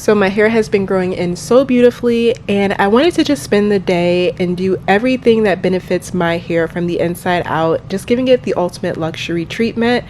So my hair has been growing in so beautifully, and I wanted to just spend the day and do everything that benefits my hair from the inside out, just giving it the ultimate luxury treatment.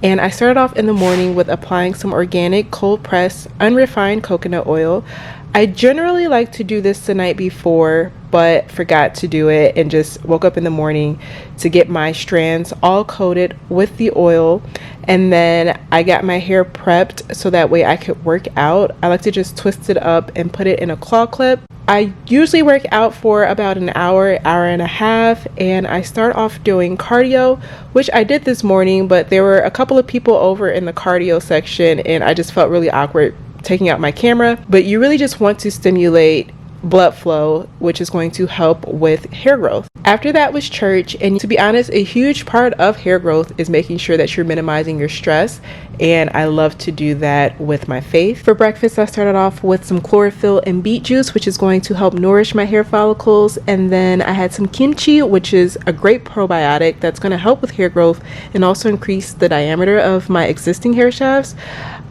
And I started off in the morning with applying some organic cold pressed unrefined coconut oil. I generally like to do this the night before, but forgot to do it and just woke up in the morning to get my strands all coated with the oil. And then I got my hair prepped so that way I could work out. I like to just twist it up and put it in a claw clip. I usually work out for about an hour, hour and a half, and I start off doing cardio, which I did this morning, but there were a couple of people over in the cardio section and I just felt really awkward taking out my camera. But you really just want to stimulate blood flow, which is going to help with hair growth. After that was church, and to be honest, a huge part of hair growth is making sure that you're minimizing your stress, and I love to do that with my faith. For breakfast, I started off with some chlorophyll and beet juice, which is going to help nourish my hair follicles, and then I had some kimchi, which is a great probiotic that's going to help with hair growth and also increase the diameter of my existing hair shafts.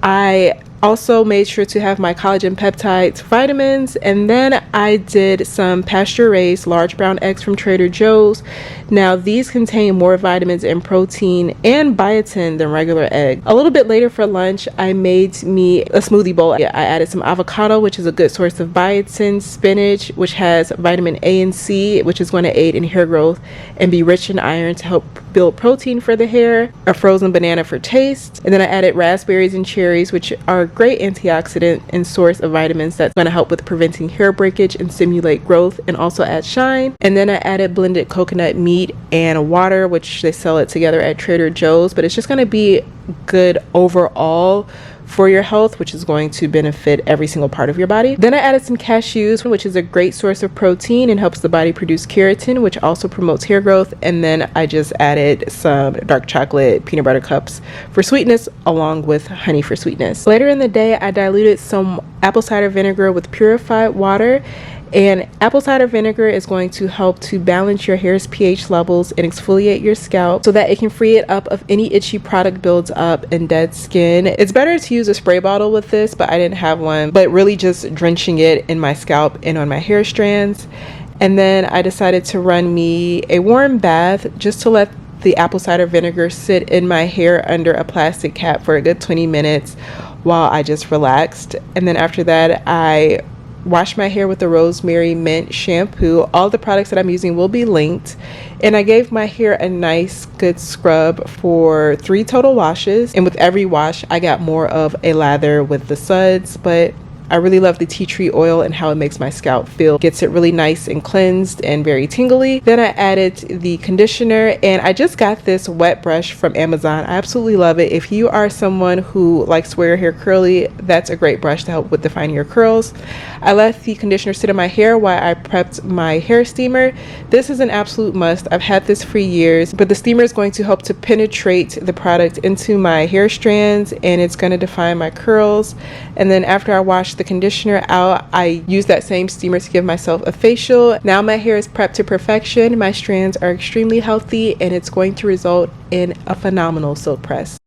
I also made sure to have my collagen peptides, vitamins, and then I did some pasture raised large brown eggs from Trader Joe's. Now these contain more vitamins and protein and biotin than regular egg. A little bit later for lunch, I made me a smoothie bowl. I added some avocado, which is a good source of biotin, spinach, which has vitamin A and C, which is going to aid in hair growth and be rich in iron to help build protein for the hair, a frozen banana for taste, and then I added raspberries and cherries, which are a great antioxidant and source of vitamins that's going to help with preventing hair breakage and stimulate growth and also add shine. And then I added blended coconut meat and water, which they sell it together at Trader Joe's, but it's just going to be good overall for your health, which is going to benefit every single part of your body. Then I added some cashews, which is a great source of protein and helps the body produce keratin, which also promotes hair growth. And then I just added some dark chocolate peanut butter cups for sweetness, along with honey for sweetness. Later in the day, I diluted some apple cider vinegar with purified water. And apple cider vinegar is going to help to balance your hair's pH levels and exfoliate your scalp so that it can free it up of any itchy product builds up and dead skin. It's better to use a spray bottle with this, but I didn't have one, but really just drenching it in my scalp and on my hair strands. And then I decided to run me a warm bath just to let the apple cider vinegar sit in my hair under a plastic cap for a good 20 minutes while I just relaxed. And then after that, I wash my hair with the rosemary mint shampoo. All the products that I'm using will be linked, and I gave my hair a nice good scrub for 3 total washes, and with every wash I got more of a lather with the suds. But I really love the tea tree oil and how it makes my scalp feel. Gets it really nice and cleansed and very tingly. Then I added the conditioner, and I just got this wet brush from Amazon. I absolutely love it. If you are someone who likes to wear your hair curly, that's a great brush to help with defining your curls. I let the conditioner sit in my hair while I prepped my hair steamer. This is an absolute must. I've had this for years, but the steamer is going to help to penetrate the product into my hair strands, and it's going to define my curls. And then after I wash the conditioner out, I use that same steamer to give myself a facial. Now my hair is prepped to perfection. My strands are extremely healthy, and it's going to result in a phenomenal silk press.